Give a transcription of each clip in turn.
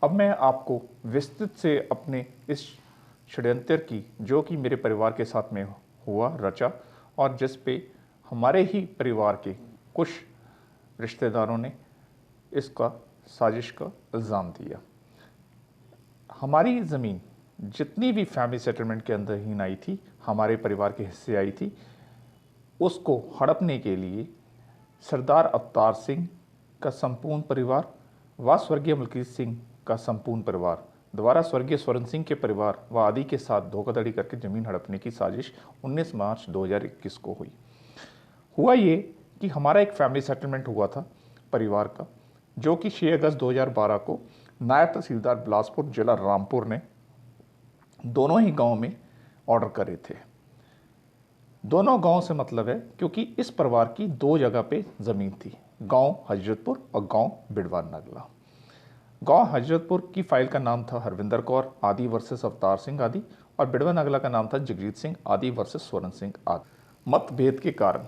अब मैं आपको विस्तृत से अपने इस षड्यंत्र की, जो कि मेरे परिवार के साथ में हुआ, रचा और जिस पे हमारे ही परिवार के कुछ रिश्तेदारों ने इसका साजिश का इल्ज़ाम दिया। हमारी ज़मीन जितनी भी फैमिली सेटलमेंट के अंदर ही आई थी, हमारे परिवार के हिस्से आई थी, उसको हड़पने के लिए सरदार अवतार सिंह का संपूर्ण परिवार व स्वर्गीय मलकीत सिंह का संपूर्ण परिवार द्वारा स्वर्गीय स्वर्ण सिंह के परिवार व आदि के साथ धोखाधड़ी करके ज़मीन हड़पने की साजिश 19 मार्च 2021 को हुई। हुआ ये कि हमारा एक फैमिली सेटलमेंट हुआ था परिवार का, जो कि 6 अगस्त 2012 को नायब तहसीलदार बिलासपुर जिला रामपुर ने दोनों ही गांव में ऑर्डर करे थे। दोनों गांव से मतलब है क्योंकि इस परिवार की 2 जगह पे ज़मीन थी, गांव हजरतपुर और गांव बिड़वा नगला। गांव हजरतपुर की फाइल का नाम था हरविंदर कौर आदि वर्सेस अवतार सिंह आदि, और बिड़वा नगला का नाम था जगजीत सिंह आदि वर्सेस स्वर्ण सिंह आदि। मतभेद के कारण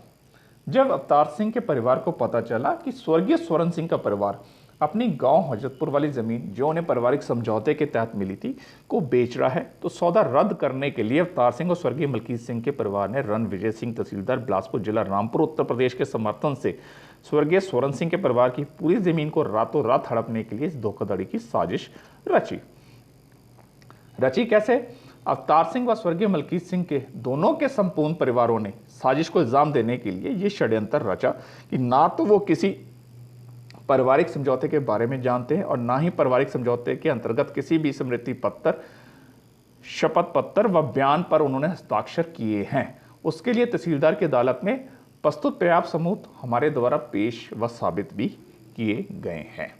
जब अवतार सिंह के परिवार को पता चला कि स्वर्गीय स्वर्ण सिंह का परिवार अपनी गांव हजरतपुर वाली ज़मीन, जो उन्हें पारिवारिक समझौते के तहत मिली थी, को बेच रहा है, तो सौदा रद्द करने के लिए अवतार सिंह और स्वर्गीय मलकीत सिंह के परिवार ने रणविजय सिंह तहसीलदार बिलासपुर जिला रामपुर उत्तर प्रदेश के समर्थन से स्वर्गीय स्वर्ण सिंह के परिवार की पूरी ज़मीन को रातों रात हड़पने के लिए इस धोखाधड़ी की साजिश रची कैसे? अवतार सिंह व स्वर्गीय मलकीत सिंह के दोनों के संपूर्ण परिवारों ने साजिश को इल्जाम देने के लिए यह षड्यंत्र रचा कि ना तो वो किसी पारिवारिक समझौते के बारे में जानते हैं और ना ही पारिवारिक समझौते के अंतर्गत किसी भी स्मृति पत्र, शपथ पत्र व बयान पर उन्होंने हस्ताक्षर किए हैं। उसके लिए तहसीलदार की अदालत में प्रस्तुत पर्याप्त सबूत हमारे द्वारा पेश व साबित भी किए गए हैं।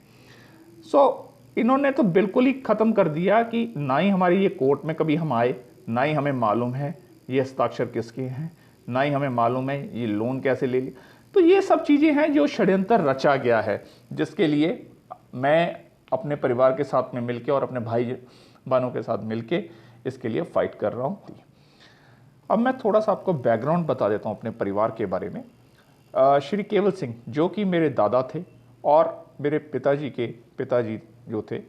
इन्होंने तो बिल्कुल ही ख़त्म कर दिया कि ना ही हमारी ये कोर्ट में कभी हम आए, ना ही हमें मालूम है ये हस्ताक्षर किसके हैं, ना ही हमें मालूम है ये लोन कैसे ले लिया। तो ये सब चीज़ें हैं जो षड्यंत्र रचा गया है, जिसके लिए मैं अपने परिवार के साथ में मिलके और अपने भाई बहनों के साथ मिलके इसके लिए फाइट कर रहा हूँ। अब मैं थोड़ा सा आपको बैकग्राउंड बता देता हूँ अपने परिवार के बारे में। श्री केवल सिंह, जो कि मेरे दादा थे, और मेरे पिताजी के पिताजी जो थे,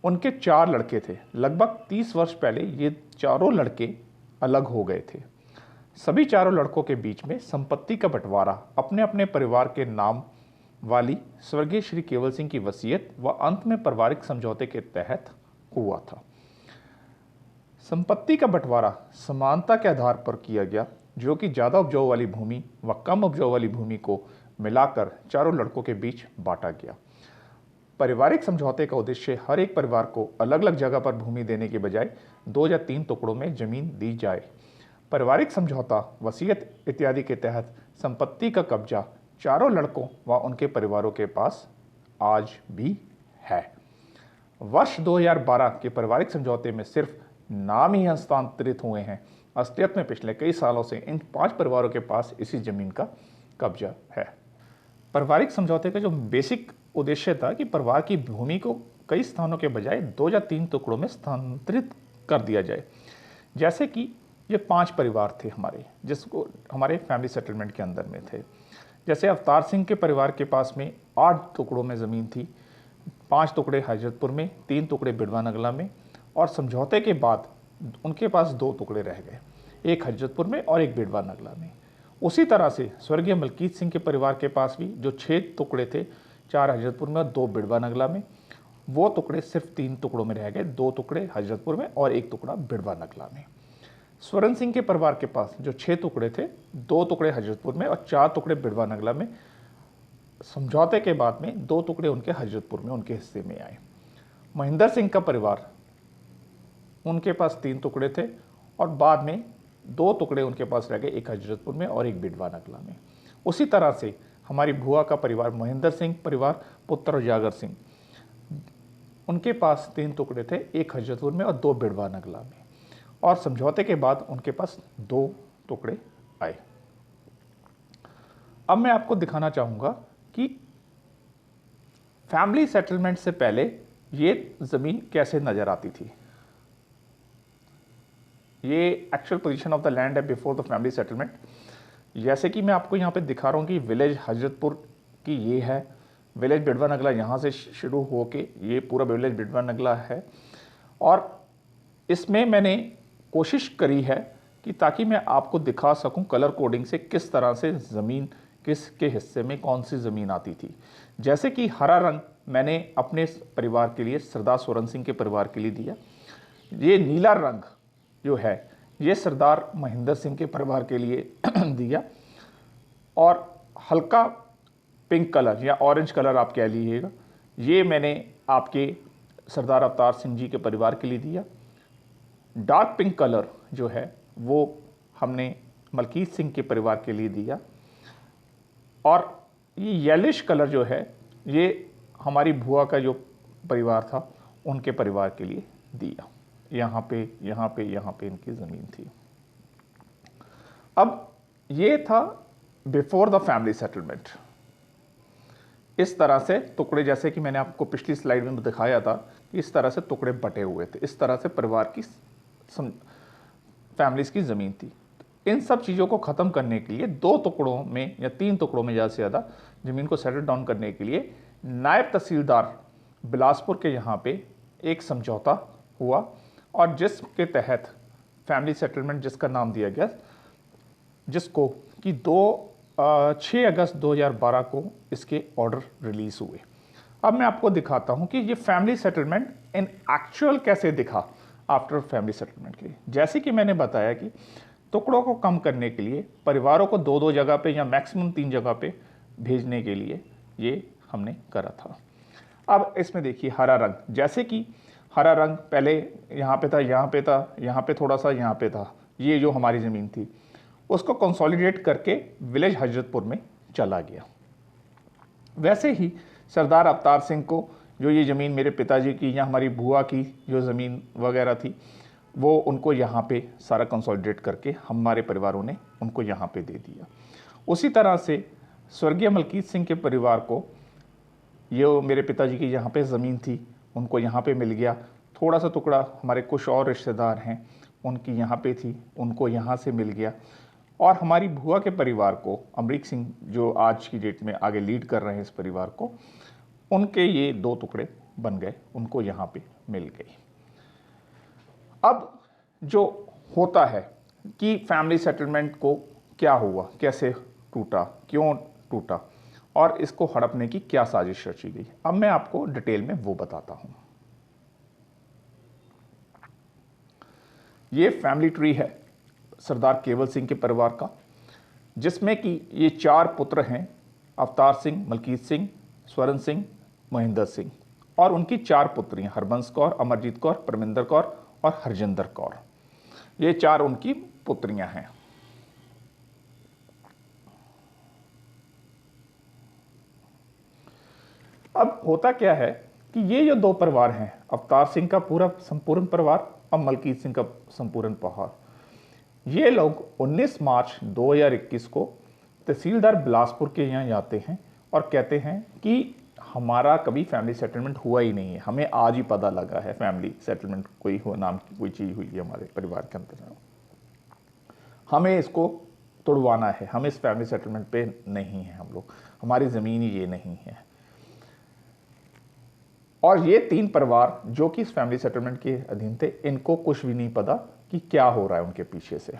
उनके 4 लड़के थे। लगभग 30 वर्ष पहले ये चारों लड़के अलग हो गए थे। सभी चारों लड़कों के बीच में संपत्ति का बंटवारा अपने अपने परिवार के नाम वाली स्वर्गीय श्री केवल सिंह की वसीयत व अंत में पारिवारिक समझौते के तहत हुआ था। संपत्ति का बंटवारा समानता के आधार पर किया गया, जो कि ज़्यादा उपजाऊ वाली भूमि व कम उपजाऊ वाली भूमि को मिलाकर चारों लड़कों के बीच बांटा गया। पारिवारिक समझौते का उद्देश्य हर एक परिवार को अलग अलग जगह पर भूमि देने के बजाय 2 या 3 टुकड़ों में जमीन दी जाए। पारिवारिक समझौता, वसीयत इत्यादि के तहत संपत्ति का कब्जा चारों लड़कों व उनके परिवारों के पास आज भी है। वर्ष 2012 के पारिवारिक समझौते में सिर्फ नाम ही हस्तांतरित हुए हैं। असलियत में पिछले कई सालों से इन 5 परिवारों के पास इसी जमीन का कब्जा है। पारिवारिक समझौते का जो बेसिक उद्देश्य था कि परिवार की भूमि को कई स्थानों के बजाय 2 या 3 टुकड़ों में स्थानांतरित कर दिया जाए। जैसे कि ये 5 परिवार थे हमारे, जिसको हमारे फैमिली सेटलमेंट के अंदर में थे। जैसे अवतार सिंह के परिवार के पास में 8 टुकड़ों में ज़मीन थी, 5 टुकड़े हजरतपुर में, 3 टुकड़े बिड़वा नगला में, और समझौते के बाद उनके पास 2 टुकड़े रह गए, एक हजरतपुर में और एक बिड़वा नगला में। उसी तरह से स्वर्गीय मलकीत सिंह के परिवार के पास भी जो 6 टुकड़े थे, 4 हजरतपुर में और 2 बिड़वा नगला में, वो टुकड़े सिर्फ 3 टुकड़ों में रह गए, 2 टुकड़े हजरतपुर में और 1 टुकड़ा बिड़वा नगला में। स्वर्ण सिंह के परिवार के पास जो 6 टुकड़े थे, 2 टुकड़े हजरतपुर में और 4 टुकड़े बिड़वा नगला में, समझौते के बाद में 2 टुकड़े उनके हजरतपुर में उनके हिस्से में आए। महेंद्र सिंह का परिवार, उनके पास 3 टुकड़े थे और बाद में 2 टुकड़े उनके पास रह गए, एक हजरतपुर में और एक बिड़वा नगला में। उसी तरह से हमारी भुआ का परिवार, महेंद्र सिंह परिवार पुत्र उजागर सिंह, उनके पास 3 टुकड़े थे, एक हजरतपुर में और 2 बिड़वा नगला में, और समझौते के बाद उनके पास 2 टुकड़े आए। अब मैं आपको दिखाना चाहूँगा कि फैमिली सेटलमेंट से पहले ये ज़मीन कैसे नज़र आती थी। ये actual position of the land है बिफोर द फैमिली सेटलमेंट। जैसे कि मैं आपको यहाँ पे दिखा रहा हूँ कि विलेज हजरतपुर की ये है, विलेज बिडवा नगला यहाँ से शुरू होके ये पूरा विलेज बिडवा नगला है। और इसमें मैंने कोशिश करी है कि ताकि मैं आपको दिखा सकूं कलर कोडिंग से किस तरह से ज़मीन किसके हिस्से में कौन सी ज़मीन आती थी। जैसे कि हरा रंग मैंने अपने परिवार के लिए सरदार स्वरण सिंह के परिवार के लिए दिया। ये नीला रंग जो है ये सरदार महेंद्र सिंह के परिवार के लिए दिया। और हल्का पिंक कलर या ऑरेंज कलर आप कह लीजिएगा, ये मैंने आपके सरदार अवतार सिंह जी के परिवार के लिए दिया। डार्क पिंक कलर जो है वो हमने मलकीत सिंह के परिवार के लिए दिया। और ये येलिश कलर जो है ये हमारी बुआ का जो परिवार था उनके परिवार के लिए दिया। यहाँ पे यहाँ पे यहाँ पे इनकी ज़मीन थी। अब ये था बिफोर द फैमिली सेटलमेंट। इस तरह से टुकड़े, जैसे कि मैंने आपको पिछली स्लाइड में दिखाया था कि इस तरह से टुकड़े बटे हुए थे, इस तरह से परिवार की फैमिलीज की ज़मीन थी। इन सब चीज़ों को ख़त्म करने के लिए 2 टुकड़ों में या 3 टुकड़ों में ज़्यादा से ज़्यादा ज़मीन को सेटल डाउन करने के लिए नायब तहसीलदार बिलासपुर के यहाँ पे एक समझौता हुआ और जिसके तहत फैमिली सेटलमेंट जिसका नाम दिया गया, जिसको कि 6 अगस्त 2012 को इसके ऑर्डर रिलीज़ हुए। अब मैं आपको दिखाता हूँ कि ये फैमिली सेटलमेंट इन एक्चुअल कैसे दिखा आफ्टर फैमिली सेटलमेंट के लिए। जैसे कि मैंने बताया कि टुकड़ों को कम करने के लिए परिवारों को 2-2 जगह पे या मैक्सिमम 3 जगह पे भेजने के लिए ये हमने करा था। अब इसमें देखिए हरा रंग, जैसे कि हरा रंग पहले यहाँ पे था, यहाँ पे था, यहाँ पे थोड़ा सा, यहाँ पे था, ये जो हमारी ज़मीन थी उसको कंसोलिडेट करके विलेज हजरतपुर में चला गया। वैसे ही सरदार अवतार सिंह को जो ये ज़मीन मेरे पिताजी की या हमारी बुआ की जो ज़मीन वगैरह थी वो उनको यहाँ पे सारा कंसोलिडेट करके हमारे परिवारों ने उनको यहाँ पे दे दिया। उसी तरह से स्वर्गीय मलकीत सिंह के परिवार को ये मेरे पिताजी की यहाँ पे ज़मीन थी उनको यहाँ पे मिल गया। थोड़ा सा टुकड़ा हमारे कुछ और रिश्तेदार हैं उनकी यहाँ पे थी, उनको यहाँ से मिल गया। और हमारी बुआ के परिवार को अमरीक सिंह जो आज की डेट में आगे लीड कर रहे हैं इस परिवार को, उनके ये 2 टुकड़े बन गए, उनको यहाँ पे मिल गई। अब जो होता है कि फैमिली सेटलमेंट को क्या हुआ, कैसे टूटा, क्यों टूटा और इसको हड़पने की क्या साजिश रची गई, अब मैं आपको डिटेल में वो बताता हूं। ये फैमिली ट्री है सरदार केवल सिंह के परिवार का, जिसमें कि ये 4 पुत्र हैं, अवतार सिंह, मलकीत सिंह, स्वरण सिंह, महेंद्र सिंह, और उनकी 4 पुत्रियां हरबंस कौर, अमरजीत कौर, परमिंदर कौर और हरजिंदर कौर। ये 4 उनकी पुत्रियां हैं। अब होता क्या है कि ये जो 2 परिवार हैं, अवतार सिंह का पूरा संपूर्ण परिवार और मलकीत सिंह का संपूर्ण परिवार, ये लोग 19 मार्च 2021 को तहसीलदार बिलासपुर के यहाँ जाते हैं और कहते हैं कि हमारा कभी फैमिली सेटलमेंट हुआ ही नहीं है, हमें आज ही पता लगा है फैमिली सेटलमेंट कोई हो नाम की कोई चीज़ हुई है हमारे परिवार के अंदर, हमें इसको तोड़वाना है, हम इस फैमिली सेटलमेंट पे नहीं है, हम लोग, हमारी ज़मीन ही ये नहीं है। और ये 3 परिवार जो कि इस फैमिली सेटलमेंट के अधीन थे, इनको कुछ भी नहीं पता कि क्या हो रहा है उनके पीछे से।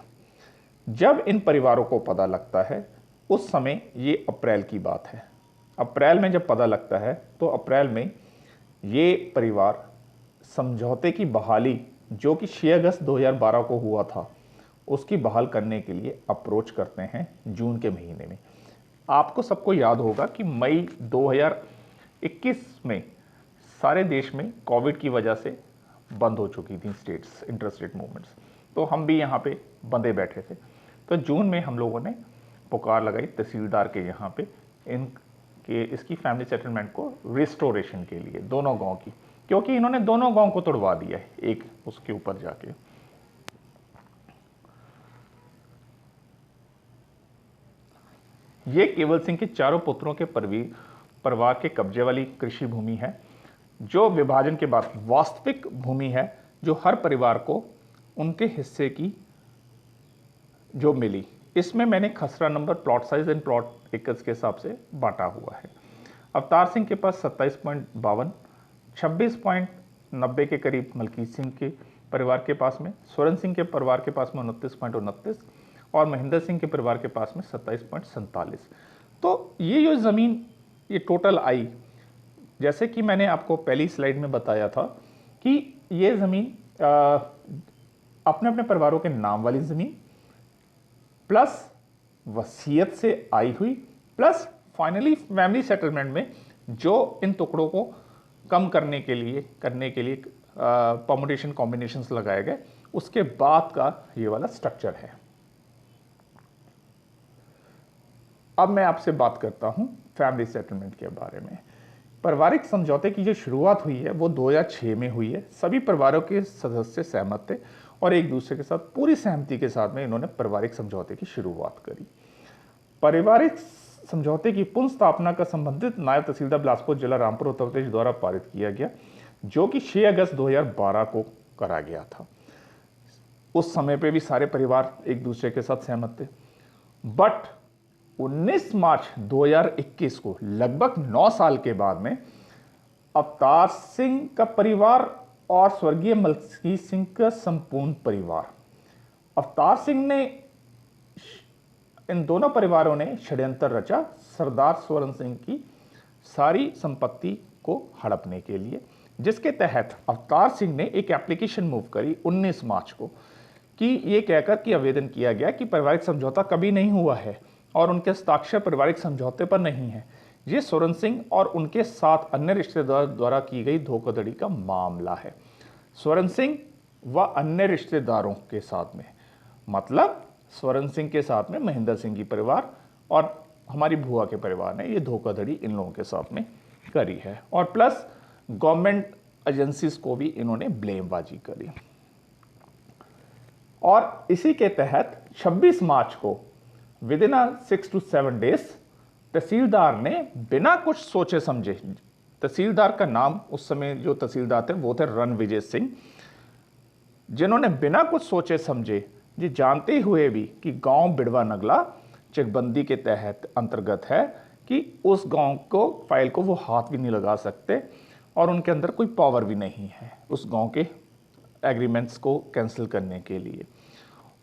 जब इन परिवारों को पता लगता है उस समय, ये अप्रैल की बात है, अप्रैल में जब पता लगता है तो अप्रैल में ये परिवार समझौते की बहाली जो कि 6 अगस्त 2012 को हुआ था उसकी बहाल करने के लिए अप्रोच करते हैं जून के महीने में। आपको सबको याद होगा कि मई 2021 में सारे देश में कोविड की वजह से बंद हो चुकी थी स्टेट्स इंटरस्टेट मूवमेंट्स, तो हम भी यहाँ पे बंधे बैठे थे। तो जून में हम लोगों ने पुकार लगाई तहसीलदार के यहाँ पे इसकी फैमिली सेटलमेंट को रिस्टोरेशन के लिए दोनों गांव की, क्योंकि इन्होंने दोनों गांव को तोड़वा दिया है एक उसके ऊपर जाके। ये केवल सिंह के 4 पुत्रों के परिवार के कब्जे वाली कृषि भूमि है, जो विभाजन के बाद वास्तविक भूमि है, जो हर परिवार को उनके हिस्से की जो मिली। इसमें मैंने खसरा number, plot size and plot acres के हिसाब से बांटा हुआ है। अवतार सिंह के पास 27.52, 26.90 के करीब मलकीत सिंह के परिवार के पास में, स्वरण सिंह के परिवार के पास में 29.29 और महेंद्र सिंह के परिवार के पास में 27.47। तो ये जो ज़मीन ये टोटल आई, जैसे कि मैंने आपको पहली स्लाइड में बताया था कि ये ज़मीन अपने अपने परिवारों के नाम वाली ज़मीन प्लस वसीयत से आई हुई प्लस फाइनली फैमिली सेटलमेंट में जो इन टुकड़ों को कम करने के लिए परमुटेशन कॉम्बिनेशंस लगाए गए, उसके बाद का ये वाला स्ट्रक्चर है। अब मैं आपसे बात करता हूं फैमिली सेटलमेंट के बारे में। पारिवारिक समझौते की जो शुरुआत हुई है वो 2006 में हुई है। सभी परिवारों के सदस्य सहमत थे और एक दूसरे के साथ पूरी सहमति के साथ में इन्होंने पारिवारिक समझौते की शुरुआत करी। पारिवारिक समझौते की पुनः स्थापना का संबंधित नायब तहसीलदार बिलासपुर जिला रामपुर उत्तर प्रदेश द्वारा पारित किया गया, जो कि 6 अगस्त 2012 को करा गया था। उस समय पे भी सारे परिवार एक दूसरे के साथ सहमत थे, बट 19 मार्च 2021 को लगभग 9 साल के बाद में अवतार सिंह का परिवार और स्वर्गीय मलकीत सिंह का संपूर्ण परिवार, अवतार सिंह ने, इन दोनों परिवारों ने षड्यंत्र रचा सरदार स्वरण सिंह की सारी संपत्ति को हड़पने के लिए, जिसके तहत अवतार सिंह ने एक एप्लीकेशन मूव करी 19 मार्च को कि ये कहकर कि आवेदन किया गया कि पारिवारिक समझौता कभी नहीं हुआ है और उनके हस्ताक्षर पारिवारिक समझौते पर नहीं है। ये स्वरण सिंह और उनके साथ अन्य रिश्तेदार द्वारा की गई धोखाधड़ी का मामला है। स्वरण सिंह व अन्य रिश्तेदारों के साथ में, मतलब स्वरण सिंह के साथ में महेंद्र सिंह की परिवार और हमारी भुआ के परिवार ने ये धोखाधड़ी इन लोगों के साथ में करी है और प्लस गवर्नमेंट एजेंसीज को भी इन्होंने ब्लेमबाजी करी। और इसी के तहत 26 मार्च को विद इन 6 to 7 days तहसीलदार ने बिना कुछ सोचे समझे, तहसीलदार का नाम उस समय जो तहसीलदार थे वो थे रणविजय सिंह, जिन्होंने बिना कुछ सोचे समझे, ये जानते हुए भी कि गांव बिड़वा नगला चकबंदी के तहत अंतर्गत है कि उस गांव को फाइल को वो हाथ भी नहीं लगा सकते और उनके अंदर कोई पावर भी नहीं है उस गांव के एग्रीमेंट्स को कैंसिल करने के लिए।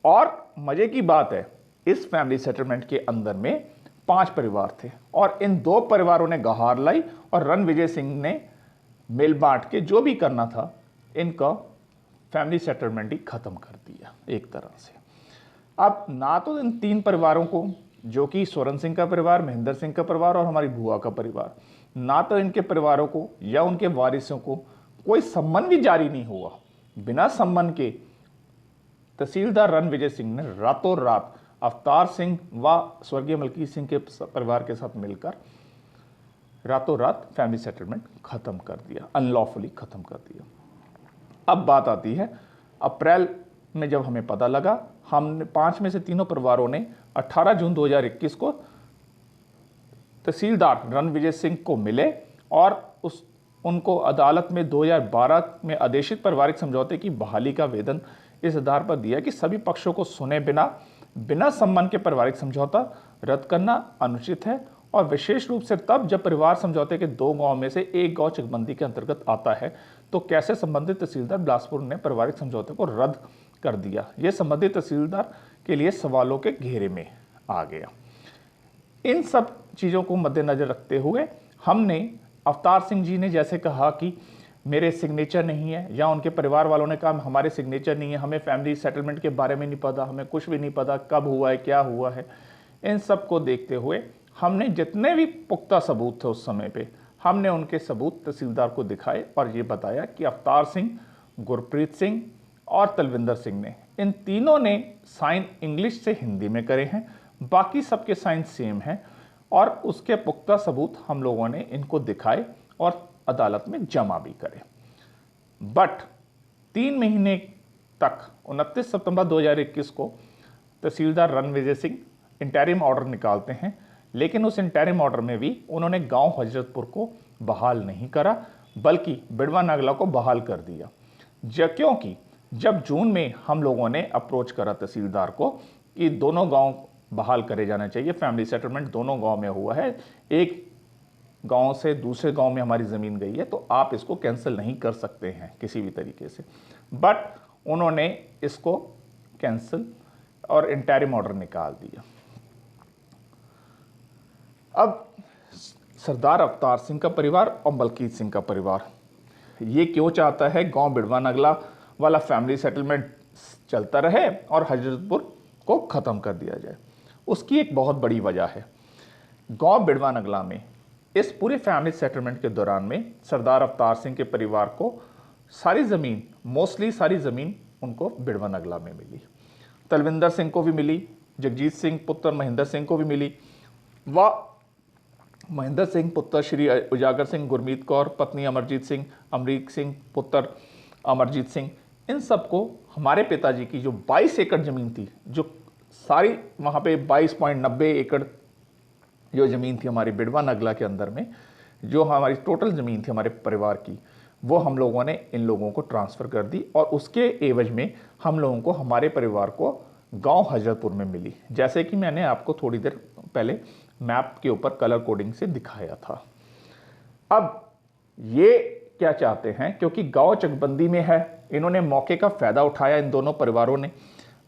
और मजे की बात है, इस फैमिली सेटलमेंट के अंदर में 5 परिवार थे और इन 2 परिवारों ने गहार लाई और रणविजय सिंह ने मिल बांट के जो भी करना था इनका फैमिली सेटलमेंट ही खत्म कर दिया एक तरह से। अब ना तो इन 3 परिवारों को, जो कि स्वरण सिंह का परिवार, महेंद्र सिंह का परिवार और हमारी भुआ का परिवार, ना तो इनके परिवारों को या उनके वारिसों को कोई सम्मन भी जारी नहीं हुआ। बिना सम्मन के तहसीलदार रणविजय सिंह ने रातों रात अवतार सिंह व स्वर्गीय मलकीत सिंह के परिवार के साथ मिलकर रातों रात फैमिली सेटलमेंट खत्म कर दिया, अनलॉफुली खत्म कर दिया। अब बात आती है अप्रैल में, जब हमें पता लगा, हमने 5 में से 3 परिवारों ने 18 जून 2021 को तहसीलदार रणविजय सिंह को मिले और उनको अदालत में 2012 में आदेशित पारिवारिक समझौते की बहाली का आवेदन इस आधार पर दिया कि सभी पक्षों को सुने बिना सम्मन के पारिवारिक समझौता रद्द करना अनुचित है और विशेष रूप से तब जब परिवार समझौते के 2 गांव में से एक गांव चकबंदी के अंतर्गत आता है, तो कैसे संबंधित तहसीलदार बिलासपुर ने पारिवारिक समझौते को रद्द कर दिया। यह संबंधित तहसीलदार के लिए सवालों के घेरे में आ गया। इन सब चीज़ों को मद्देनजर रखते हुए हमने, अवतार सिंह जी ने जैसे कहा कि मेरे सिग्नेचर नहीं है, या उनके परिवार वालों ने कहा हमारे सिग्नेचर नहीं है, हमें फैमिली सेटलमेंट के बारे में नहीं पता, हमें कुछ भी नहीं पता कब हुआ है, क्या हुआ है। इन सब को देखते हुए हमने जितने भी पुख्ता सबूत थे उस समय पे, हमने उनके सबूत तहसीलदार को दिखाए और ये बताया कि अवतार सिंह, गुरप्रीत सिंह और तलविंदर सिंह ने, इन तीनों ने साइन इंग्लिश से हिंदी में करे हैं, बाकी सबके साइन सेम हैं और उसके पुख्ता सबूत हम लोगों ने इनको दिखाए और अदालत में जमा भी करे। बट 3 महीने तक 29 सितंबर 2021 को तहसीलदार रणविजय सिंह इंटरिम ऑर्डर निकालते हैं, लेकिन उस इंटरिम ऑर्डर में भी उन्होंने गांव हजरतपुर को बहाल नहीं करा, बल्कि बिड़वा नगला को बहाल कर दिया। क्योंकि जब जून में हम लोगों ने अप्रोच करा तहसीलदार को कि दोनों गांव बहाल करे जाने चाहिए, फैमिली सेटलमेंट दोनों गांव में हुआ है, एक गांव से दूसरे गांव में हमारी ज़मीन गई है तो आप इसको कैंसिल नहीं कर सकते हैं किसी भी तरीके से। बट उन्होंने इसको कैंसिल और इंटरिम ऑर्डर निकाल दिया। अब सरदार अवतार सिंह का परिवार और मलकीत सिंह का परिवार ये क्यों चाहता है गांव बिड़वा नगला वाला फैमिली सेटलमेंट चलता रहे और हजरतपुर को ख़त्म कर दिया जाए? उसकी एक बहुत बड़ी वजह है। गांव बिड़वा नगला में इस पूरे फैमिली सेटलमेंट के दौरान में सरदार अवतार सिंह के परिवार को सारी ज़मीन, मोस्टली सारी ज़मीन उनको बिड़वा नगला में मिली। तलविंदर सिंह को भी मिली, जगजीत सिंह पुत्र महेंद्र सिंह को भी मिली, व महेंद्र सिंह पुत्र श्री उजागर सिंह, गुरमीत कौर पत्नी अमरजीत सिंह, अमरीक सिंह पुत्र अमरजीत सिंह, इन सबको हमारे पिताजी की जो 22 एकड़ ज़मीन थी, जो सारी वहाँ पे 22.90 एकड़ जो ज़मीन थी हमारी बिड़वा नगला के अंदर में, जो हमारी टोटल ज़मीन थी हमारे परिवार की, वो हम लोगों ने इन लोगों को ट्रांसफ़र कर दी और उसके एवज में हम लोगों को, हमारे परिवार को गांव हजरतपुर में मिली, जैसे कि मैंने आपको थोड़ी देर पहले मैप के ऊपर कलर कोडिंग से दिखाया था। अब ये क्या चाहते हैं, क्योंकि गांव चकबंदी में है, इन्होंने मौके का फ़ायदा उठाया, इन दोनों परिवारों ने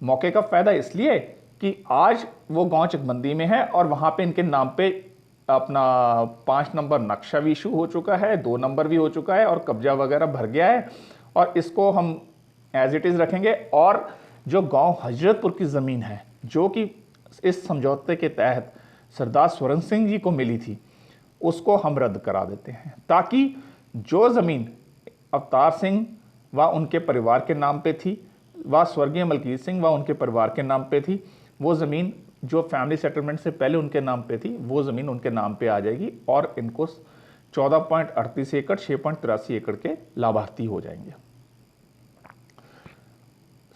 मौके का फ़ायदा इसलिए कि आज वो गांव चकबंदी में है और वहाँ पे इनके नाम पे अपना 5 नंबर नक्शा भी इशू हो चुका है, 2 नंबर भी हो चुका है और कब्जा वगैरह भर गया है और इसको हम एज इट इज़ रखेंगे। और जो गांव हजरतपुर की ज़मीन है, जो कि इस समझौते के तहत सरदार स्वरण सिंह जी को मिली थी, उसको हम रद्द करा देते हैं, ताकि जो ज़मीन अवतार सिंह व उनके परिवार के नाम पे थी व स्वर्गीय मलकीत सिंह व उनके परिवार के नाम पे थी, वो ज़मीन जो फैमिली सेटलमेंट से पहले उनके नाम पे थी, वो ज़मीन उनके नाम पे आ जाएगी और इनको 14.38 एकड़ 6.83 एकड़ के लाभार्थी हो जाएंगे।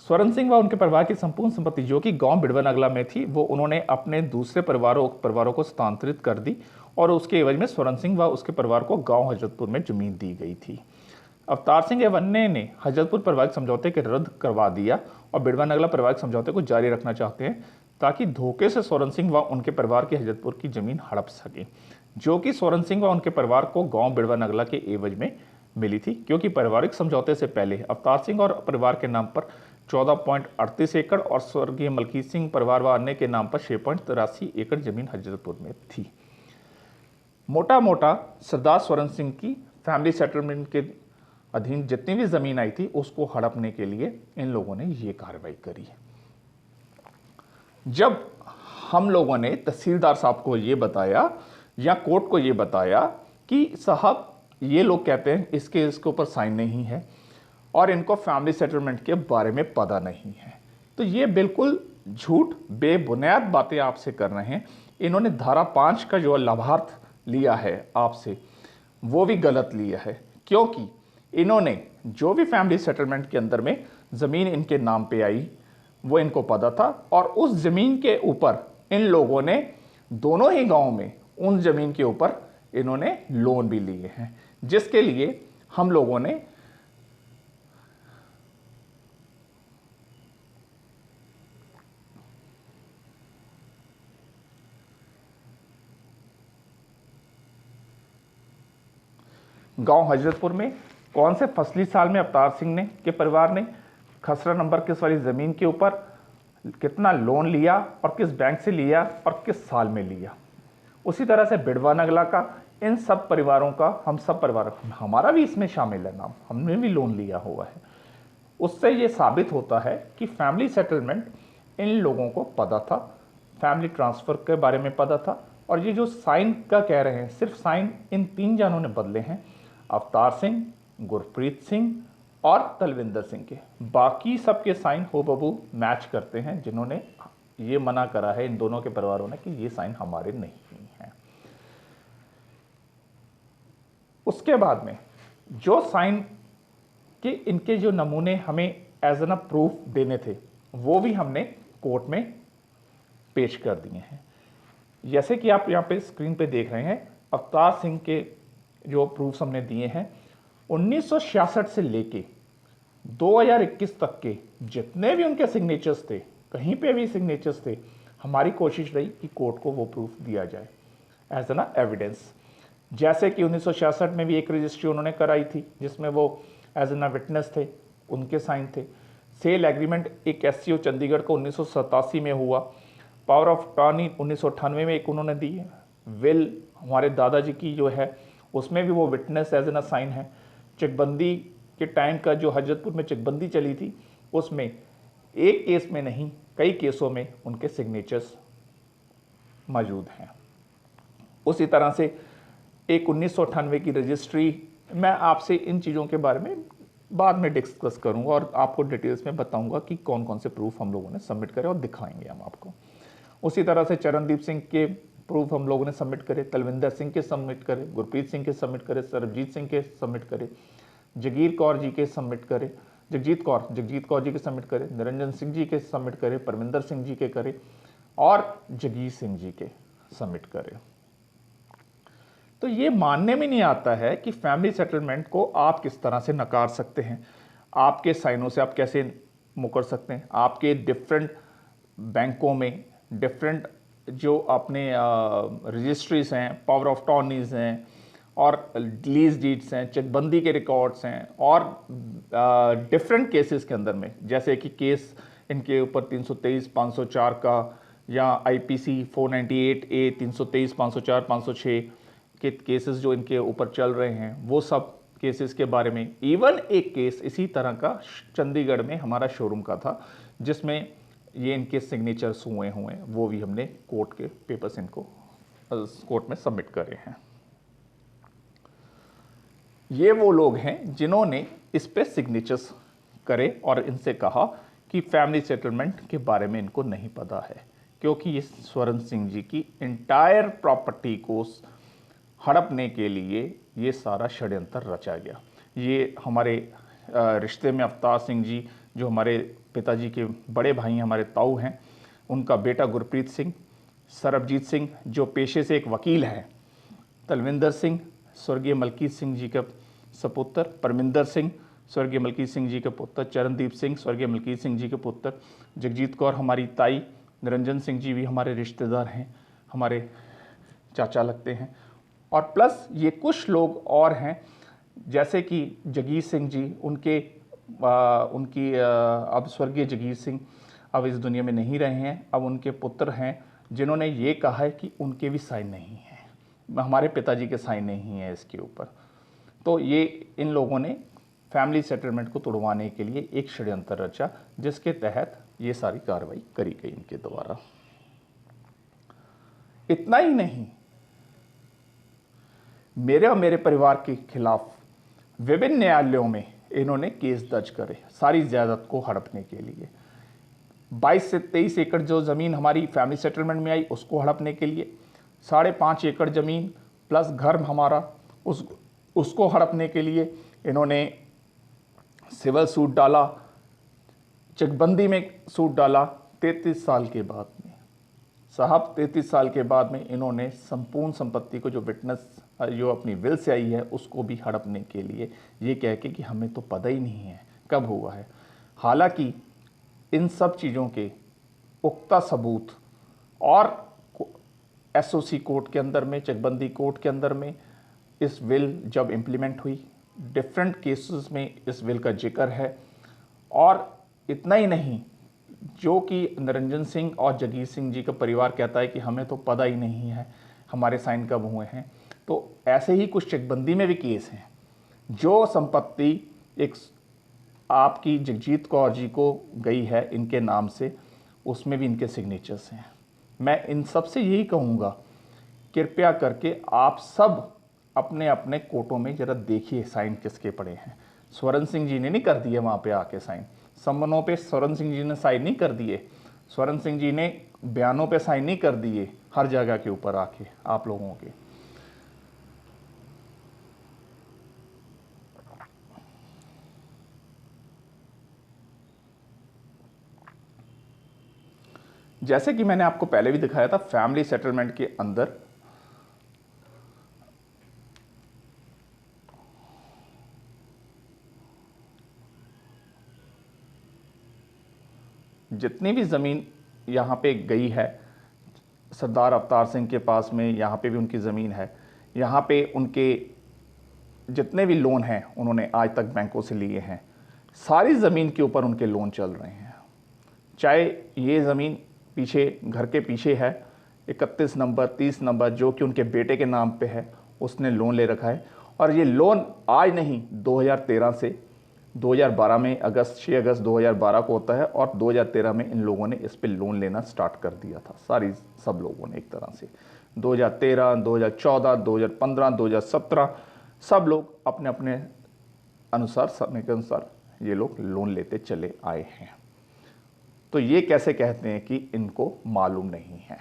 स्वरण सिंह व उनके परिवार की संपूर्ण संपत्ति जो कि गांव बिड़वा नगला में थी, वो उन्होंने अपने दूसरे परिवारों को स्थानांतरित कर दी और उसके एवज में स्वरण सिंह व उसके परिवार को गांव हजरतपुर में जमीन दी गई थी। अवतार सिंह एवं अन्य ने हजरतपुर पारिवारिक समझौते के रद्द करवा दिया और बिड़वा नगला पारिवारिक समझौते को जारी रखना चाहते हैं, ताकि धोखे से स्वरण सिंह व उनके परिवार की हजरतपुर की जमीन हड़प सके, जो कि स्वरण सिंह व उनके परिवार को गांव बिड़वा नगला के एवज में मिली थी, क्योंकि पारिवारिक समझौते से पहले अवतार सिंह और परिवार के नाम पर 14.38 एकड़ और स्वर्गीय मलकीत सिंह परिवार व अन्य के नाम पर 6.83 एकड़ जमीन हजरतपुर में थी। मोटा मोटा सरदार स्वरण सिंह की फैमिली सेटलमेंट के अधीन जितनी भी ज़मीन आई थी, उसको हड़पने के लिए इन लोगों ने ये कार्रवाई करी। जब हम लोगों ने तहसीलदार साहब को ये बताया या कोर्ट को ये बताया कि साहब ये लोग कहते हैं इसके ऊपर साइन नहीं है और इनको फैमिली सेटलमेंट के बारे में पता नहीं है, तो ये बिल्कुल झूठ बेबुनियाद बातें आपसे कर रहे हैं। इन्होंने धारा 5 का जो लाभार्थ लिया है आपसे, वो भी गलत लिया है, क्योंकि इन्होंने जो भी फैमिली सेटलमेंट के अंदर में ज़मीन इनके नाम पे आई वो इनको पता था और उस ज़मीन के ऊपर इन लोगों ने दोनों ही गांव में उन ज़मीन के ऊपर इन्होंने लोन भी लिए हैं, जिसके लिए हम लोगों ने गांव हजरतपुर में कौन से फसली साल में अवतार सिंह ने के परिवार ने खसरा नंबर किस वाली ज़मीन के ऊपर कितना लोन लिया और किस बैंक से लिया और किस साल में लिया, उसी तरह से बिड़वा नगला का, इन सब परिवारों का, हम सब परिवार, हमारा भी इसमें शामिल है नाम, हमने भी लोन लिया हुआ है। उससे ये साबित होता है कि फैमिली सेटलमेंट इन लोगों को पता था, फैमिली ट्रांसफ़र के बारे में पता था। और ये जो साइन का कह रहे हैं, सिर्फ साइन इन 3 जानों ने बदले हैं, अवतार सिंह, गुरप्रीत सिंह और तलविंदर सिंह के। बाकी सबके साइन होबहू मैच करते हैं, जिन्होंने ये मना करा है इन दोनों के परिवारों ने कि ये साइन हमारे नहीं हैं। उसके बाद में जो साइन के इनके जो नमूने हमें एज एन प्रूफ देने थे, वो भी हमने कोर्ट में पेश कर दिए हैं। जैसे कि आप यहाँ पे स्क्रीन पे देख रहे हैं, अवतार सिंह के जो प्रूफ्स हमने दिए हैं, 1966 से लेके 2021 तक के जितने भी उनके सिग्नेचर्स थे, कहीं पे भी सिग्नेचर्स थे, हमारी कोशिश रही कि कोर्ट को वो प्रूफ दिया जाए एज एन एविडेंस। जैसे कि 1966 में भी एक रजिस्ट्री उन्होंने कराई थी जिसमें वो एज एन विटनेस थे, उनके साइन थे। सेल एग्रीमेंट एक एससीओ चंडीगढ़ को 1987 में हुआ। पावर ऑफ अटॉर्नी 1998 में एक उन्होंने दी है। विल हमारे दादाजी की जो है उसमें भी वो विटनेस एज एन साइन है। चकबंदी के टाइम का जो हजरतपुर में चकबंदी चली थी उसमें एक केस में नहीं कई केसों में उनके सिग्नेचर्स मौजूद हैं। उसी तरह से एक 1998 की रजिस्ट्री, मैं आपसे इन चीज़ों के बारे में बाद में डिस्कस करूंगा और आपको डिटेल्स में बताऊंगा कि कौन कौन से प्रूफ हम लोगों ने सबमिट करे और दिखाएंगे हम आपको। उसी तरह से चरणदीप सिंह के प्रूफ हम लोगों ने सबमिट करे, तलविंदर सिंह के सबमिट करे, गुरप्रीत सिंह के सबमिट करे, सरबजीत सिंह के सबमिट करे, जगीर कौर जी के सबमिट करे, जगजीत कौर जी के सबमिट करे, निरंजन सिंह जी के सबमिट करे, परमिंदर सिंह जी के करे और जगीर सिंह जी के सबमिट करे। तो ये मानने में नहीं आता है कि फैमिली सेटलमेंट को आप किस तरह से नकार सकते हैं, आपके साइनों से आप कैसे मुकर सकते हैं। आपके डिफरेंट बैंकों में डिफरेंट जो अपने रजिस्ट्रीज हैं, पावर ऑफ टॉर्नीज हैं और लीज डीड्स हैं, चकबंदी के रिकॉर्ड्स हैं और डिफरेंट केसेस के अंदर में, जैसे कि केस इनके ऊपर 323 504 का या आईपीसी 498 ए 323 504 506 के केसेस जो इनके ऊपर चल रहे हैं, वो सब केसेस के बारे में। इवन एक केस इसी तरह का चंडीगढ़ में हमारा शोरूम का था जिसमें ये इनके सिग्नेचर्स हुए वो भी हमने कोर्ट के पेपर्स इनको कोर्ट में सबमिट करे हैं। ये वो लोग हैं जिन्होंने इस पे सिग्नेचर्स करे और इनसे कहा कि फैमिली सेटलमेंट के बारे में इनको नहीं पता है, क्योंकि ये स्वर्ण सिंह जी की इंटायर प्रॉपर्टी को हड़पने के लिए ये सारा षड्यंत्र रचा गया। ये हमारे रिश्ते में अवतार सिंह जी जो हमारे पिताजी के बड़े भाई हमारे ताऊ हैं, उनका बेटा गुरप्रीत सिंह, सरबजीत सिंह जो पेशे से एक वकील है, तलविंदर सिंह स्वर्गीय मलकीत सिंह जी का सपुत्र, परमिंदर सिंह स्वर्गीय मलकीत सिंह जी के पुत्र, चरणदीप सिंह स्वर्गीय मलकीत सिंह जी के पुत्र, जगजीत कौर हमारी ताई, निरंजन सिंह जी भी हमारे रिश्तेदार हैं, हमारे चाचा लगते हैं। और प्लस ये कुछ लोग और हैं जैसे कि जगीर सिंह जी, उनकी अब स्वर्गीय जगीर सिंह अब इस दुनिया में नहीं रहे हैं। अब उनके पुत्र हैं जिन्होंने ये कहा है कि उनके भी साइन नहीं है, हमारे पिताजी के साइन नहीं है इसके ऊपर। तो ये इन लोगों ने फैमिली सेटलमेंट को तोड़वाने के लिए एक षड्यंत्र रचा जिसके तहत ये सारी कार्रवाई करी गई इनके द्वारा। इतना ही नहीं, मेरे और मेरे परिवार के खिलाफ विभिन्न न्यायालयों में इन्होंने केस दर्ज करे सारी जायदाद को हड़पने के लिए। 22 से 23 एकड़ जो ज़मीन हमारी फैमिली सेटलमेंट में आई उसको हड़पने के लिए, 5.5 एकड़ ज़मीन प्लस घर हमारा उसको हड़पने के लिए इन्होंने सिविल सूट डाला, चकबंदी में सूट डाला 33 साल के बाद में। साहब 33 साल के बाद में इन्होंने संपूर्ण संपत्ति को जो विटनेस जो अपनी विल से आई है उसको भी हड़पने के लिए ये कह के कि हमें तो पता ही नहीं है कब हुआ है। हालांकि इन सब चीज़ों के पुख्ता सबूत और एसओसी कोर्ट के अंदर में, चकबंदी कोर्ट के अंदर में इस विल जब इम्प्लीमेंट हुई, डिफरेंट केसेस में इस विल का जिक्र है। और इतना ही नहीं, जो कि निरंजन सिंह और जगीर सिंह जी का परिवार कहता है कि हमें तो पता ही नहीं है हमारे साइन कब हुए हैं। तो ऐसे ही कुछ चकबंदी में भी केस हैं जो संपत्ति एक आपकी जगजीत कौर जी को गई है इनके नाम से, उसमें भी इनके सिग्नेचर्स हैं। मैं इन सब से यही कहूँगा, कृपया करके आप सब अपने अपने कोर्टों में ज़रा देखिए साइन किसके पड़े हैं। स्वर्ण सिंह जी ने नहीं कर दिए वहाँ पे आके साइन, सम्मनों पे स्वर्ण सिंह जी ने साइन नहीं कर दिए, स्वर्ण सिंह जी ने बयानों पे साइन नहीं कर दिए हर जगह के ऊपर आके आप लोगों के। जैसे कि मैंने आपको पहले भी दिखाया था, फैमिली सेटलमेंट के अंदर जितनी भी ज़मीन यहाँ पे गई है, सरदार अवतार सिंह के पास में यहाँ पे भी उनकी ज़मीन है, यहाँ पे उनके जितने भी लोन हैं उन्होंने आज तक बैंकों से लिए हैं, सारी ज़मीन के ऊपर उनके लोन चल रहे हैं। चाहे ये ज़मीन पीछे घर के पीछे है 31 नंबर 30 नंबर जो कि उनके बेटे के नाम पे है, उसने लोन ले रखा है। और ये लोन आज नहीं 2013 से 2012 में 6 अगस्त 2012 को होता है और 2013 में इन लोगों ने इस पे लोन लेना स्टार्ट कर दिया था, सब लोगों ने एक तरह से 2013, 2014, 2015, 2017 सब लोग अपने अपने अनुसार समय के अनुसार ये लोग लोन लेते चले आए हैं। तो ये कैसे कहते हैं कि इनको मालूम नहीं है।